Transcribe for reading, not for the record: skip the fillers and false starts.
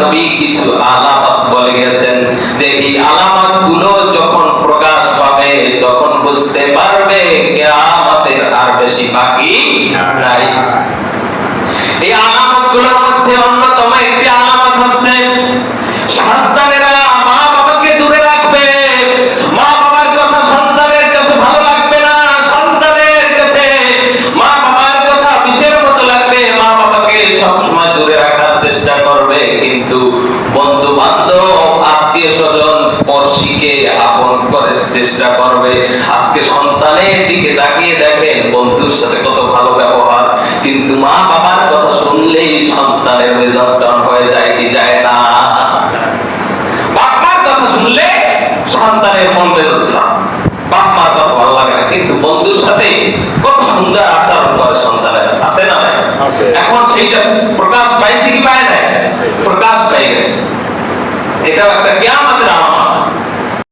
নবী কিছু আলামত বলে গেছেন যে এই আলামত গুলো যখন প্রকাশ পাবে তখন বুঝতে পারবে কিয়ামতের আর বেশি বাকি নাই। এই আলামত গুলোর মধ্যে অন্যতম একটি আলামত হচ্ছে সন্তানেরা মা বাবাকে দূরে রাখবে। মা বাবার কথা সন্তানের কাছে ভালো লাগবে না, সন্তানের কাছে মা বাবার কথা বিষের মতো লাগবে। মা বাবাকে সবসময় দূরে রাখার চেষ্টা করবে, কিন্তু বন্ধু বান্ধব আত্মীয় স্বজন পড়শিকে আপন করার চেষ্টা করবে। আজকে সন্তানের দিকে তাকিয়ে দেখেন বন্ধুর সাথে কত ভালো ব্যবহার, কিন্তু মা বাবার কথা শুনলেই সন্তানের মেজাজ ডাউন হয়ে যায় কি যায় না? বাপ মার কথা শুনলে সন্তানের মন মেজাজ ডাউন, বাপ মার কথা ভালো লাগে না, কিন্তু বন্ধুর সাথে কত সুন্দর আচরণ করে সন্তানের, আছে না? এখন সেইটা প্রকাশ পাইছে কি পায় না? প্রকাশ পাই গেছে। এটা একটা কিয়ামতের